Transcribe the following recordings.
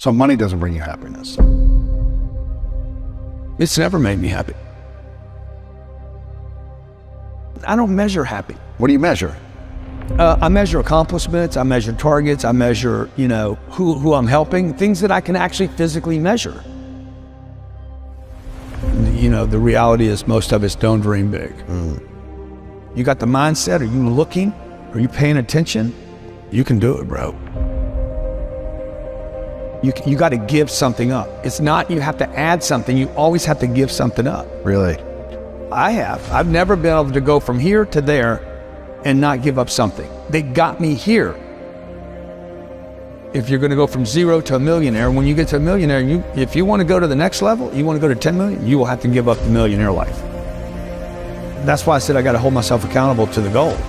So money doesn't bring you happiness. It's never made me happy. I don't measure happy. What do you measure? I measure accomplishments, I measure targets, I measure, who I'm helping, things that I can actually physically measure. The reality is most of us don't dream big. You got the mindset, are you looking? Are you paying attention? You can do it, bro. You got to give something up. It's not you have to add something, you always have to give something up. Really? I've never been able to go from here to there and not give up something. They got me here. If you're going to go from 0 to a millionaire, when you get to a millionaire, if you want to go to the next level, you want to go to 10 million, you will have to give up the millionaire life. That's why I said I got to hold myself accountable to the goal. If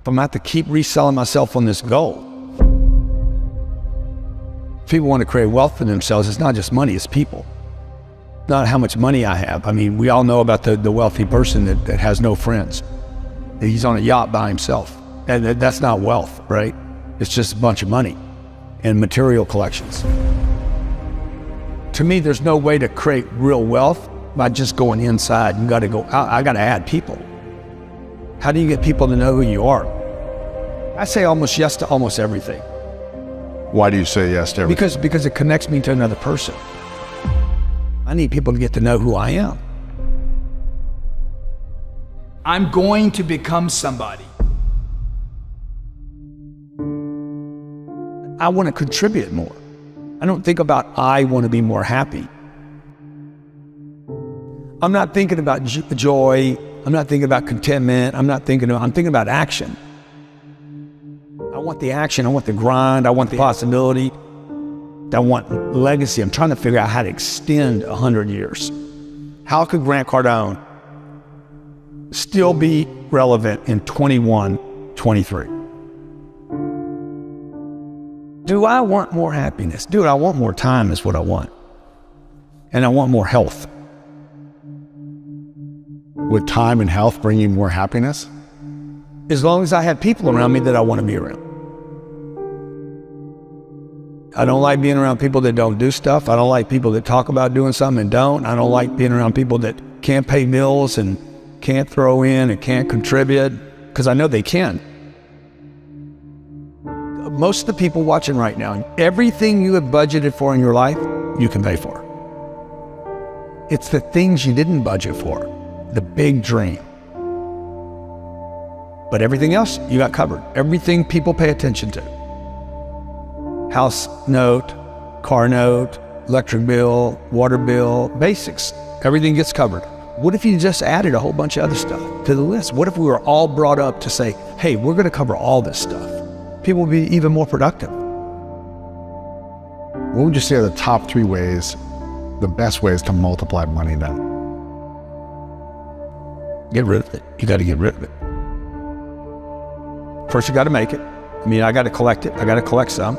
I'm going to have to keep reselling myself on this goal. People want to create wealth for themselves. It's not just money, it's people. Not how much money I have. I mean, we all know about the wealthy person that has no friends. He's on a yacht by himself. And that's not wealth, right? It's just a bunch of money and material collections. To me, there's no way to create real wealth by just going inside. You gotta go out. I gotta add people. How do you get people to know who you are? I say almost yes to almost everything. Why do you say yes to everything? Because it connects me to another person. I need people to get to know who I am. I'm going to become somebody. I want to contribute more. I don't think about I want to be more happy. I'm not thinking about joy. I'm not thinking about contentment. I'm thinking about action. I want the action. I want the grind. I want the possibility. I want legacy. I'm trying to figure out how to extend 100 years. How could Grant Cardone still be relevant in 21, 23? Do I want more happiness? Dude, I want more time is what I want. And I want more health. Would time and health bring you more happiness? As long as I have people around me that I want to be around. I don't like being around people that don't do stuff. I don't like people that talk about doing something and don't. I don't like being around people that can't pay bills and can't throw in and can't contribute, because I know they can. Most of the people watching right now, everything you have budgeted for in your life, you can pay for. It's the things you didn't budget for, the big dream. But everything else, you got covered. Everything people pay attention to. House note, car note, electric bill, water bill, basics. Everything gets covered. What if you just added a whole bunch of other stuff to the list? What if we were all brought up to say, hey, we're going to cover all this stuff? People would be even more productive. What would you say are the top 3 ways, the best ways to multiply money then? Get rid of it. You got to get rid of it. First, you got to make it. I mean, I got to collect it. I got to collect some.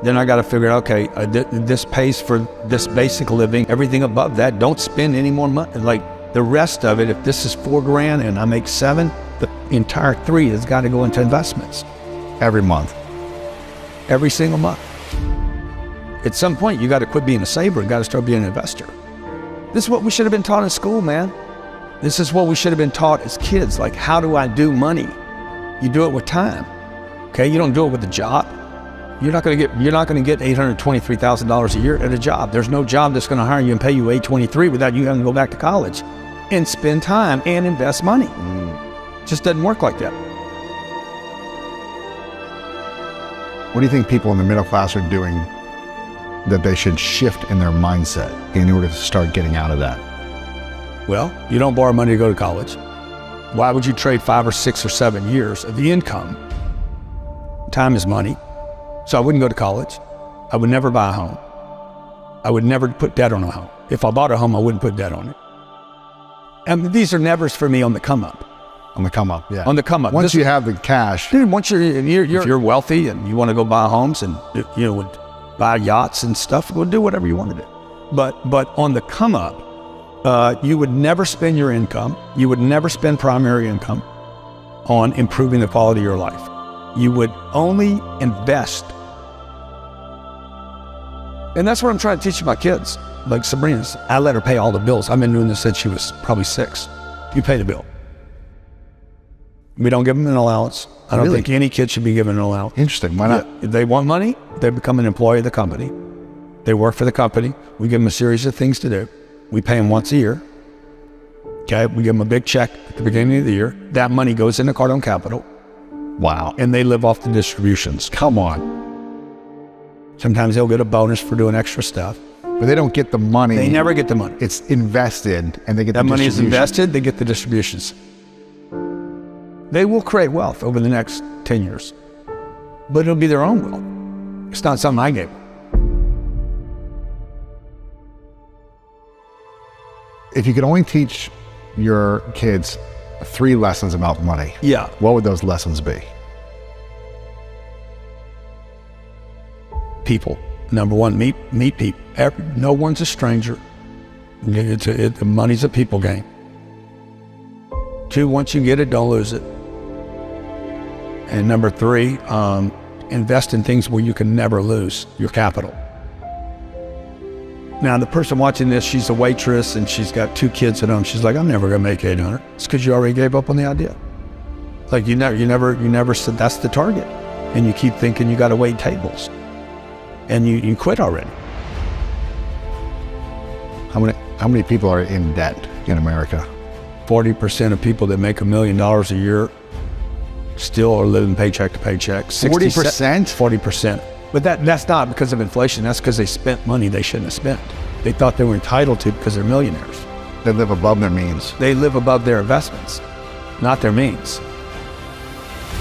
Then I got to figure out, okay, this pays for this basic living. Everything above that, don't spend any more money. Like the rest of it, if this is $4,000 and I make 7, the entire 3 has got to go into investments. Every month? Every single month. At some point, you got to quit being a saver and got to start being an investor. This is what we should have been taught in school, man. This is what we should have been taught as kids. Like, how do I do money? You do it with time. Okay, you don't do it with a job. You're not going to get $823,000 a year at a job. There's no job that's going to hire you and pay you $823 without you having to go back to college and spend time and invest money. It just doesn't work like that. What do you think people in the middle class are doing that they should shift in their mindset in order to start getting out of that? Well, you don't borrow money to go to college. Why would you trade 5 or 6 or 7 years of the income? Time is money. So I wouldn't go to college. I would never buy a home. I would never put debt on a home. If I bought a home, I wouldn't put debt on it. And these are nevers for me on the come up. On the come up, yeah. On the come up. Once you have the cash. Dude, once if you're wealthy and you want to go buy homes and would buy yachts and stuff, go do whatever you want to do. But on the come up, you would never spend your income. You would never spend primary income on improving the quality of your life. You would only invest And that's what I'm trying to teach my kids. Like Sabrina's, I let her pay all the bills. I've been doing this since she was probably 6. You pay the bill. We don't give them an allowance. I don't think any kid should be given an allowance. Interesting. Why not? If they want money, they become an employee of the company. They work for the company. We give them a series of things to do. We pay them once a year. Okay, we give them a big check at the beginning of the year. That money goes into Cardone Capital. Wow. And they live off the distributions. Come on. Sometimes they'll get a bonus for doing extra stuff. But they don't get the money. They never get the money. It's invested, and they get that the money is distribution. invested, they get the distributions. They will create wealth over the next 10 years. But it'll be their own wealth. It's not something I gave them. If you could only teach your kids 3 lessons about money, Yeah. what would those lessons be? People. Number one, meet people. No one's a stranger. The money's a people game. 2, once you get it, don't lose it. And number 3, invest in things where you can never lose your capital. Now, the person watching this, she's a waitress and she's got 2 kids at home. She's like, I'm never gonna make 800. It's because you already gave up on the idea. Like you never said that's the target. And you keep thinking you gotta wait tables. And you quit already. How many people are in debt in America? 40% of people that make $1 million a year still are living paycheck to paycheck. 40%? 40%. But that's not because of inflation. That's because they spent money they shouldn't have spent. They thought they were entitled to because they're millionaires. They live above their means. They live above their investments, not their means.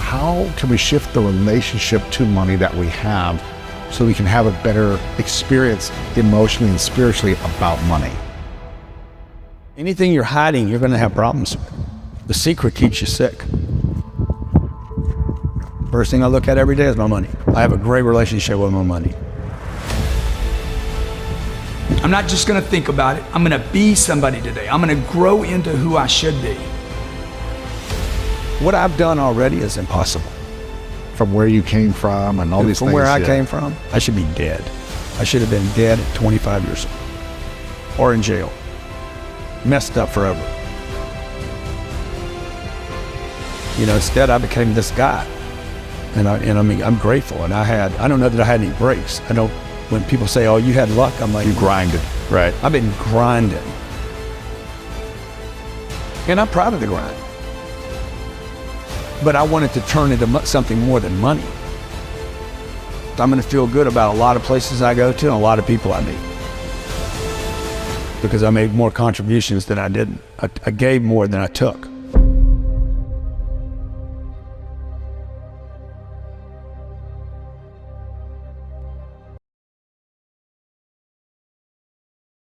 How can we shift the relationship to money that we have so we can have a better experience emotionally and spiritually about money? Anything you're hiding, you're going to have problems with. The secret keeps you sick. First thing I look at every day is my money. I have a great relationship with my money. I'm not just gonna think about it, I'm gonna be somebody today. I'm gonna grow into who I should be. What I've done already is impossible. From where you came from and all these things. From where I came from, I should be dead. I should have been dead at 25 years old. Or in jail. Messed up forever. You know, instead I became this guy. And I mean, I'm grateful. And I don't know that I had any breaks. When people say, oh, you had luck, I'm like, You grinded, right? I've been grinding. And I'm proud of the grind. But I wanted to turn into something more than money. I'm going to feel good about a lot of places I go to and a lot of people I meet. Because I made more contributions than I didn't. I gave more than I took.